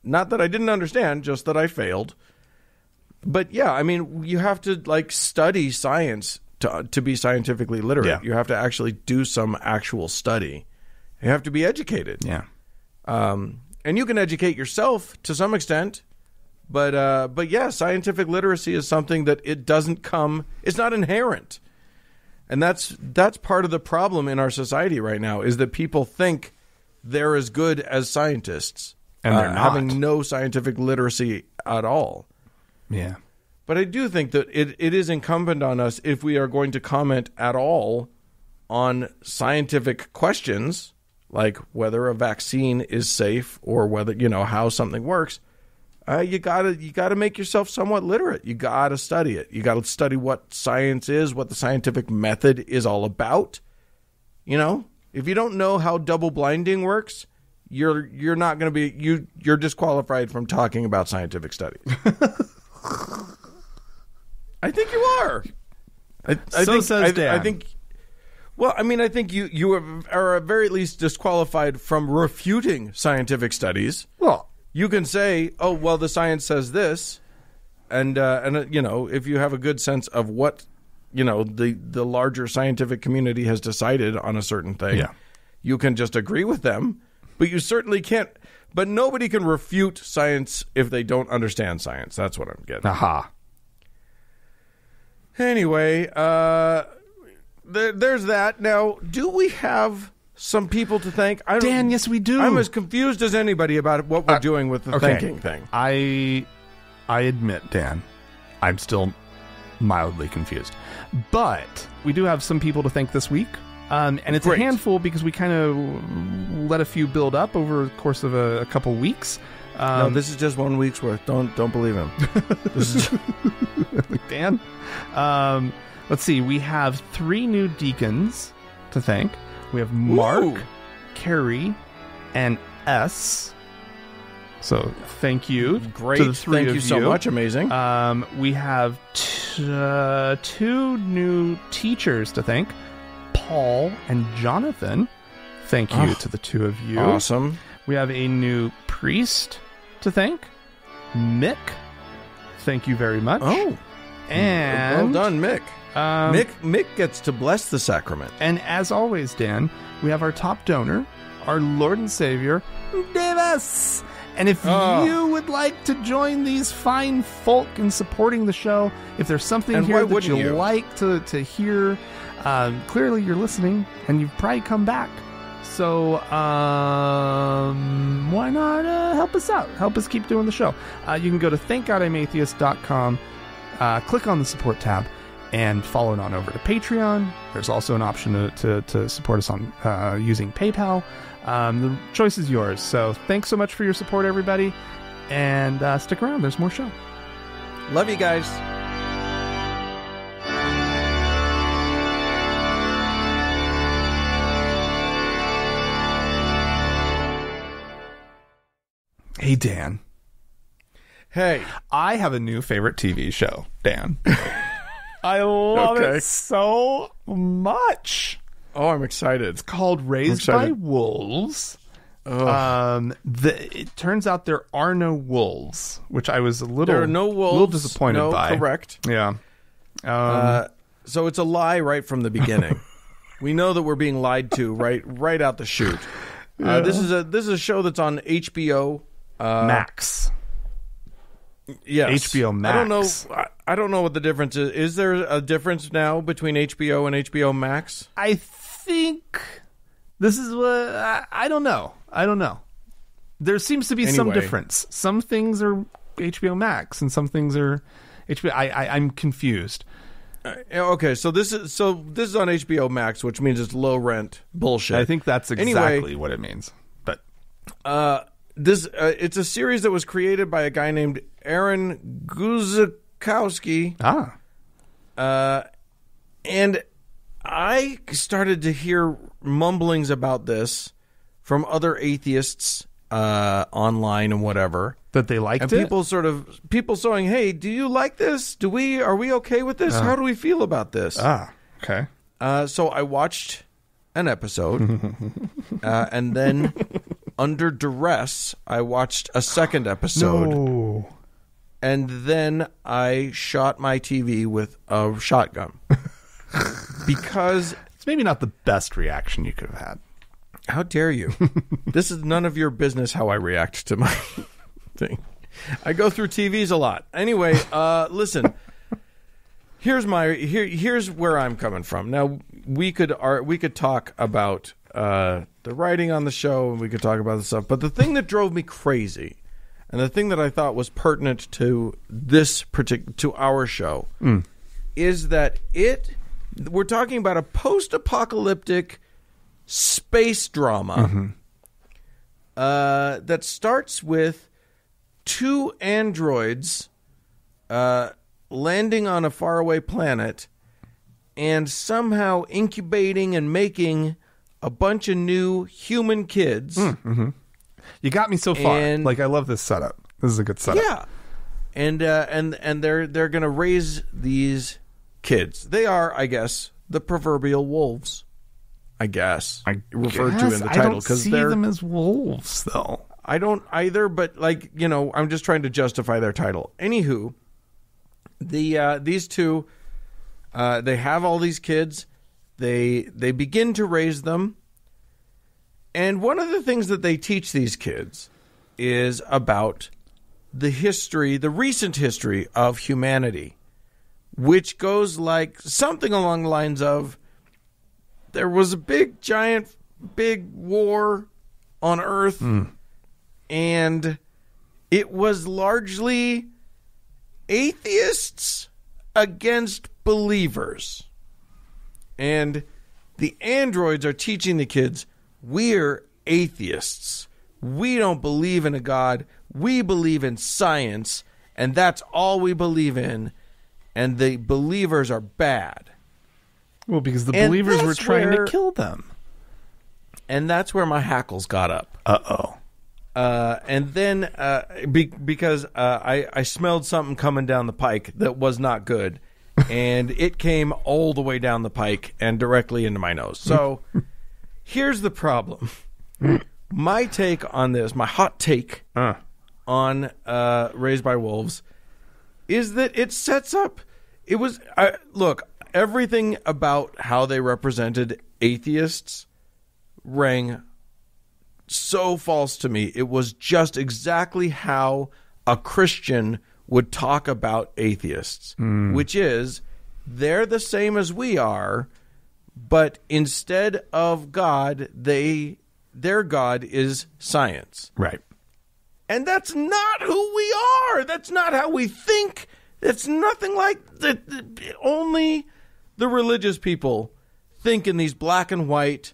Not that I didn't understand, just that I failed. But yeah, I mean, you have to study science to be scientifically literate. Yeah. You have to actually do some actual study. You have to be educated. Yeah. And you can educate yourself to some extent. But yeah, scientific literacy is something that it's not inherent. And that's part of the problem in our society right now, is that people think they're as good as scientists. And they're not. Having no scientific literacy at all. Yeah. But I do think that it is incumbent on us, if we are going to comment at all on scientific questions, like whether a vaccine is safe or whether, how something works, you gotta make yourself somewhat literate. You gotta study it. You gotta study what science is, what the scientific method is all about. If you don't know how double blinding works, you're not going to be you're disqualified from talking about scientific studies. I think you are. I think, says Dan. I think. Well, I mean, I think you are at very least disqualified from refuting scientific studies. Well, you can say, "Oh, well, the science says this," and if you have a good sense of what the larger scientific community has decided on a certain thing, you can just agree with them. But you certainly can't. But nobody can refute science if they don't understand science. That's what I'm getting. Aha. Anyway, there's that. Now, do we have some people to thank? Dan, yes, we do. I'm as confused as anybody about what we're doing with the thanking thing. I admit, Dan, I'm still mildly confused. But we do have some people to thank this week. And it's Great. a handful because we kind of let a few build up over the course of a couple weeks. No, this is just 1 week's worth. Don't believe him. This is Dan. Let's see. We have 3 new deacons to thank. We have Mark, Carrie, and S. So thank you. Great. To the 3 Thank of you so much. Amazing. We have 2 new teachers to thank. Paul and Jonathan. Thank you to the 2 of you. Awesome. We have a new priest to thank. Mick. Thank you very much. Oh. And well done, Mick. Mick gets to bless the sacrament. And as always, Dan, we have our top donor, our Lord and Savior, Davis. And if you would like to join these fine folk in supporting the show, if there's something and here that you like to hear, clearly you're listening and you've probably come back. So why not help us out? Help us keep doing the show. You can go to thankgodimatheist.com, click on the support tab, and follow it on over to Patreon. There's also an option to support us on using PayPal. The choice is yours. So thanks so much for your support, everybody. And stick around. There's more show. Love you guys. Hey, Dan. Hey. I have a new favorite TV show, Dan. I love it so much. Oh, I'm excited. It's called Raised by Wolves. It turns out there are no wolves, which I was a little disappointed by. Correct. Yeah. So it's a lie right from the beginning. We know that we're being lied to right out the chute. This is a show that's on HBO Max. Yes. HBO Max. I don't know what the difference is. Is there a difference now between HBO and HBO Max? I think this is what I don't know. There seems to be some difference. Some things are HBO Max and some things are HBO. I'm confused. Okay, so this is on HBO Max, which means it's low rent bullshit. I think that's exactly what it means. But it's a series that was created by a guy named Aaron Guzikowski. And I started to hear mumblings about this from other atheists online and whatever. That they liked and it? People saying, hey, do you like this? Are we okay with this? How do we feel about this? Okay. So I watched an episode, and then under duress, I watched a second episode. No. And then I shot my TV with a shotgun. Because it's maybe not the best reaction you could have had. How dare you? This is none of your business how I react to my thing. I go through TVs a lot. Anyway, listen. Here's where I'm coming from. Now we could talk about the writing on the show, and we could talk about the stuff. But the thing that drove me crazy, and the thing that I thought was pertinent to to our show, is that we're talking about a post-apocalyptic space drama that starts with two androids landing on a faraway planet and somehow incubating and making a bunch of new human kids. You got me so far. I love this setup. This is a good setup. Yeah, and they're going to raise these kids. They are, I guess, the proverbial wolves. I guess referred to in the title because they're them as wolves, though. I don't either, but I'm just trying to justify their title. Anywho, these two, they have all these kids. They begin to raise them, and one of the things that they teach these kids is about the recent history of humanity, which goes like something along the lines of, there was a big war on Earth, and it was largely atheists against believers. And the androids are teaching the kids, we're atheists. We don't believe in a God. We believe in science, and that's all we believe in. And the believers are bad. Well, because the believers were trying to kill them. And that's where my hackles got up. Uh-oh. And then because I smelled something coming down the pike that was not good. And it came all the way down the pike and directly into my nose. So here's the problem. My take on this, my hot take on Raised by Wolves, is that it sets up... Look... Everything about how they represented atheists rang so false to me. It was just exactly how a Christian would talk about atheists, which is they're the same as we are, but instead of God, their God is science. Right. And that's not who we are. That's not how we think It's nothing like only the religious people think in these black and white,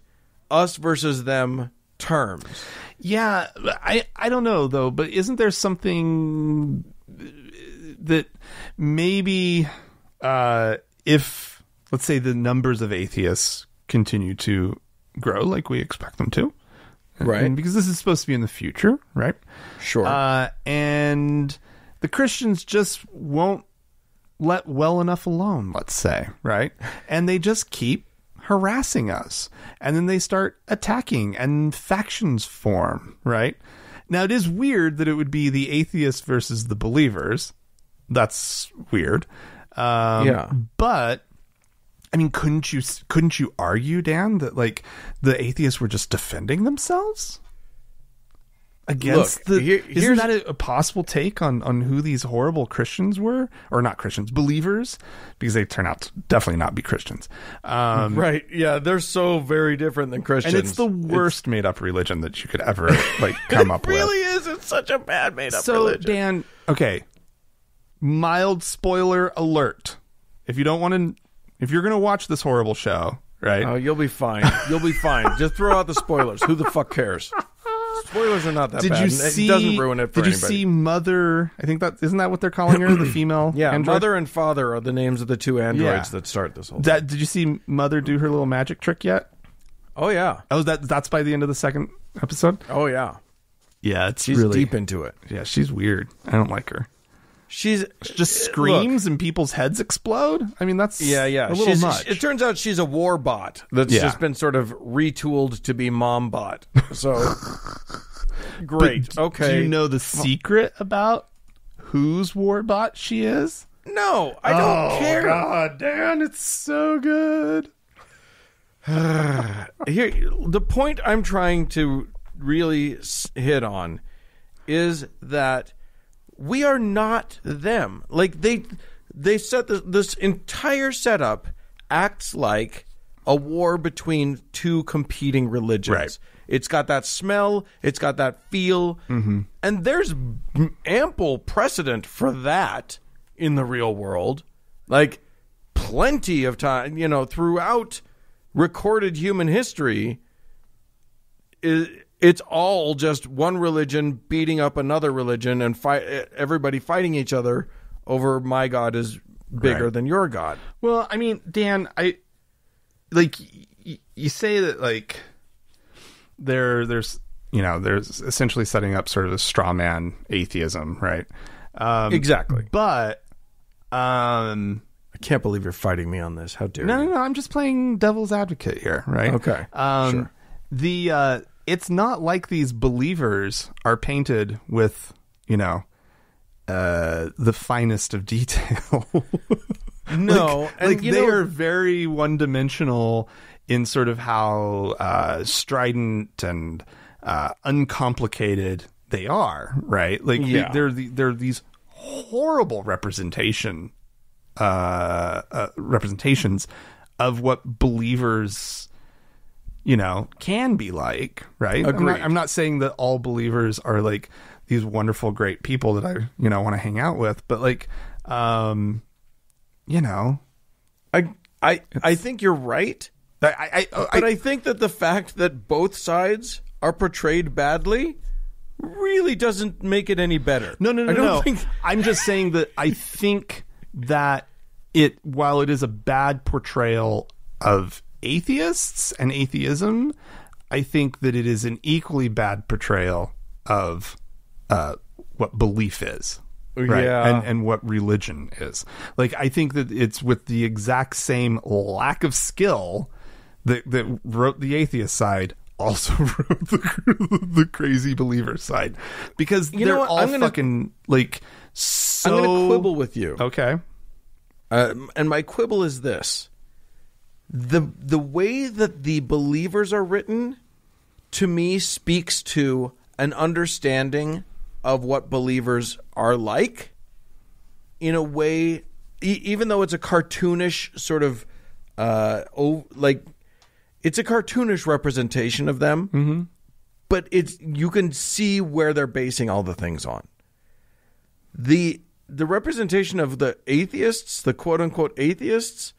us versus them terms. Yeah, I don't know, though, but isn't there something that maybe if, let's say, the numbers of atheists continue to grow like we expect them to, right? And because this is supposed to be in the future, right? Sure. And the Christians just won't let well enough alone, let's say, right? And they just keep harassing us, and then they start attacking, and factions form, right? Now, it is weird that it would be the atheists versus the believers. That's weird. Yeah. But I mean, couldn't you argue, Dan, that like the atheists were just defending isn't that a possible take on who these horrible Christians were? Or not Christians, believers? Because they turn out to definitely not be Christians. Right. Yeah, they're so very different than Christians. And it's the worst made-up religion that you could ever like come up with. It really is. It's such a bad made-up religion. So, Dan, okay, mild spoiler alert. If you're going to watch this horrible show, right? Oh, you'll be fine. You'll be fine. Just throw out the spoilers. Who the fuck cares? Spoilers are not that bad. It doesn't ruin it for anybody. Did you see Mother? I think isn't that what they're calling her, the female? Yeah, android? Mother and Father are the names of the two androids that start this whole thing. Did you see Mother do her little magic trick yet? Oh yeah. Oh, that's by the end of the second episode? Oh yeah. Yeah, she's really deep into it. Yeah, she's weird. I don't like her. She just screams and people's heads explode. I mean, that's a little much. It turns out she's a war bot that's just been sort of retooled to be mom bot. So great. Okay. Do you know the secret about whose war bot she is? No, I don't care. Oh God, Dan, it's so good. Here, the point I'm trying to really hit on is that we are not them. Like they set this entire setup acts like a war between two competing religions. Right. It's got that smell, it's got that feel, and there's ample precedent for that in the real world. Like plenty of time, throughout recorded human history, it's all just one religion beating up another religion and everybody fighting each other over my God is bigger than your God. Well, I mean, Dan, you say that like there's essentially setting up sort of a straw man atheism, right? Exactly. But I can't believe you're fighting me on this. How dare you? No, I'm just playing devil's advocate here, right? Okay. Sure. It's not like these believers are painted with, the finest of detail. No. They are very one-dimensional in sort of how strident and uncomplicated they are, right? Like they're these horrible representations of what believers can be like, right? Agreed. I'm not saying that all believers are like these wonderful, great people that I, want to hang out with, but like, I think you're right. I think that the fact that both sides are portrayed badly really doesn't make it any better. No. I'm just saying that I think that while it is a bad portrayal of atheists and atheism, I think that it is an equally bad portrayal of what belief is, right? And what religion is. Like, I think that it's with the exact same lack of skill that wrote the atheist side also wrote the crazy believer side, because they're all fucking like. So I'm going to quibble with you. Okay, and my quibble is this. The way that the believers are written, to me, speaks to an understanding of what believers are like in a way, even though it's a cartoonish sort of, it's a cartoonish representation of them, but you can see where they're basing all the things on. The the representation of the atheists, the quote unquote atheists,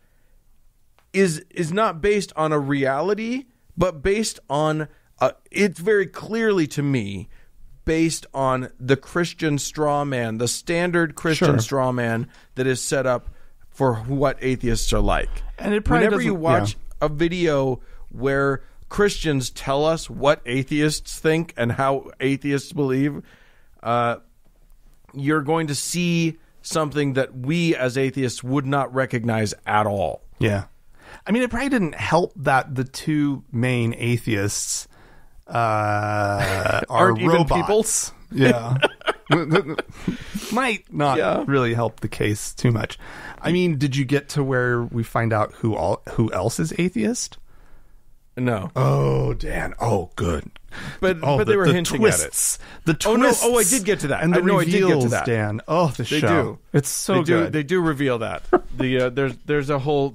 is not based on a reality, but based on it's very clearly to me based on the Christian straw man, the standard Christian straw man that is set up for what atheists are like. And it probably whenever you watch a video where Christians tell us what atheists think and how atheists believe, you're going to see something that we as atheists would not recognize at all. Yeah. I mean, it probably didn't help that the two main atheists are aren't even robots. people. Yeah. Might not really help the case too much. I mean, did you get to where we find out who else is atheist? No. Oh, Dan. Oh, good. But they were hinting twists, at it. The twists. Oh, no. Oh, I did get to that. And the reveals, I did get to that. Dan. Oh, the they show. Do. It's so good. They do reveal that. There's a whole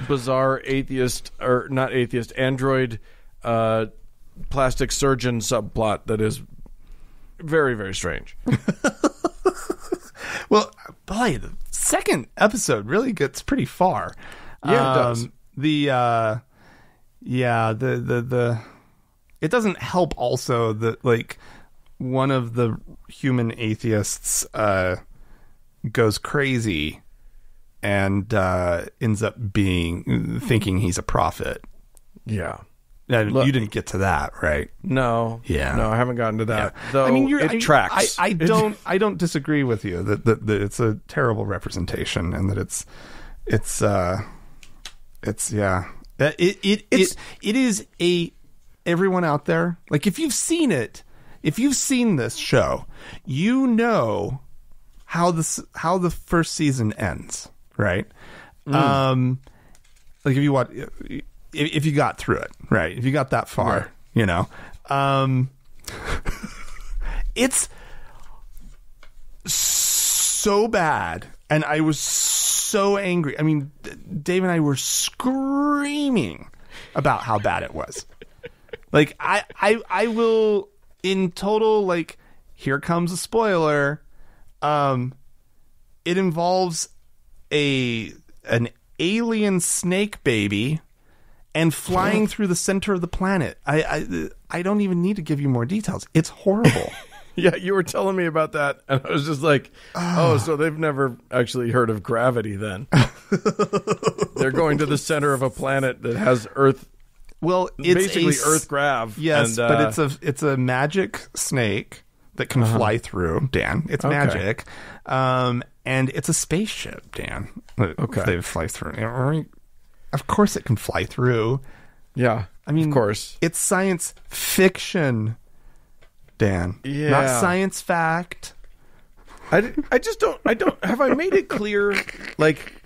bizarre atheist, or not atheist, android plastic surgeon subplot that is very, very strange. Well, boy, the second episode really gets pretty far. Yeah, it does. The it doesn't help also that like one of the human atheists goes crazy and ends up thinking he's a prophet. Yeah. You didn't get to that, right? No. Yeah. No, I haven't gotten to that. Yeah. Though I mean, it tracks. I don't disagree with you that it's a terrible representation and that it is everyone out there, like if you've seen this show, you know how the first season ends, right? Like if you got through it, right? If you got that far, you know, it's so bad. And I was so angry. I mean, Dave and I were screaming about how bad it was. Like, I will, in total, like, here comes a spoiler. It involves an alien snake baby and flying through the center of the planet. I don't even need to give you more details. It's horrible. Yeah, you were telling me about that, and I was just like, oh, so they've never actually heard of gravity then. They're going to the center of a planet that has Earth. Well, it's basically Earth grav. Yes, and, but it's a magic snake that can fly through, Dan. It's magic. And it's a spaceship, Dan. Okay. They fly through. Of course it can fly through. Yeah, I mean, of course. It's science fiction, Dan. Yeah. Not science fact. I just don't have I made it clear like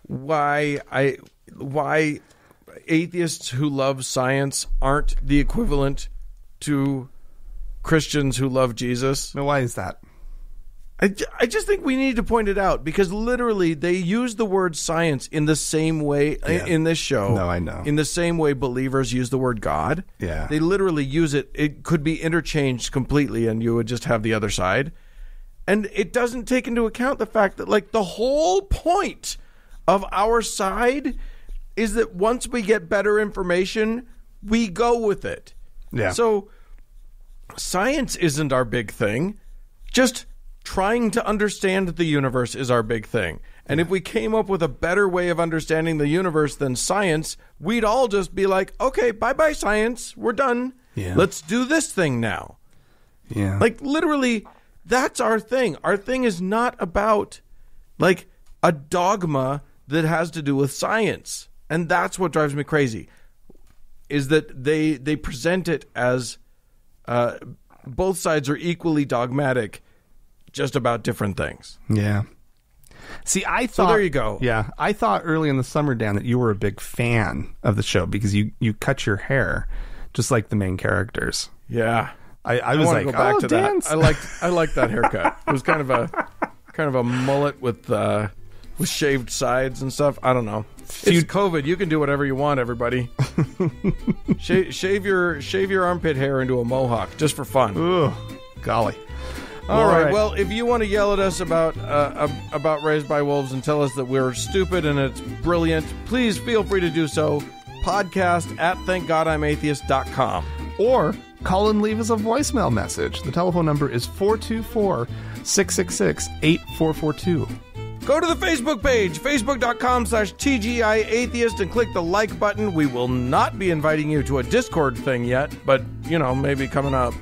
why atheists who love science aren't the equivalent to Christians who love Jesus? No, why is that? I just think we need to point it out because literally they use the word science in the same way in this show. No, I know. In the same way believers use the word God. Yeah. They literally use it. It could be interchanged completely and you would just have the other side. And it doesn't take into account the fact that like the whole point of our side is that once we get better information, we go with it. Yeah. So science isn't our big thing. Just trying to understand the universe is our big thing. And if we came up with a better way of understanding the universe than science, we'd all just be like, okay, bye-bye science. We're done. Yeah. Let's do this thing now. Yeah. Like literally, that's our thing. Our thing is not about like a dogma that has to do with science. And that's what drives me crazy is that they present it as both sides are equally dogmatic just about different things. Yeah. See, I thought... So there you go. Yeah. I thought early in the summer, Dan, that you were a big fan of the show because you cut your hair just like the main characters. Yeah. I was like, go back oh, to Dan. that. I liked that haircut. It was kind of a mullet with shaved sides and stuff. I don't know. It's COVID. You can do whatever you want, everybody. shave your armpit hair into a mohawk just for fun. Ooh, golly. All right. Well, if you want to yell at us about Raised by Wolves and tell us that we're stupid and it's brilliant, please feel free to do so. Podcast at thankgodimatheist.com. Or call and leave us a voicemail message. The telephone number is 424-666-8442. Go to the Facebook page, facebook.com/TGIAtheist, and click the like button. We will not be inviting you to a Discord thing yet, but, maybe coming up.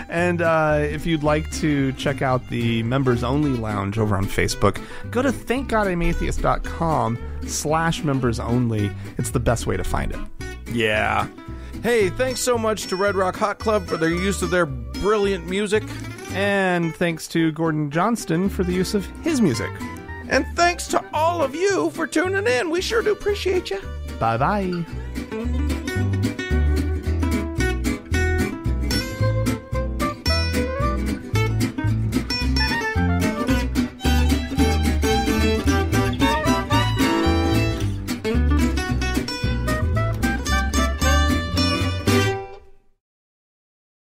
And if you'd like to check out the members only lounge over on Facebook, go to thankgodimatheist.com/members only. It's the best way to find it. Yeah. Hey, thanks so much to Red Rock Hot Club for their use of their brilliant music. And thanks to Gordon Johnston for the use of his music. And thanks to all of you for tuning in. We sure do appreciate you. Bye-bye.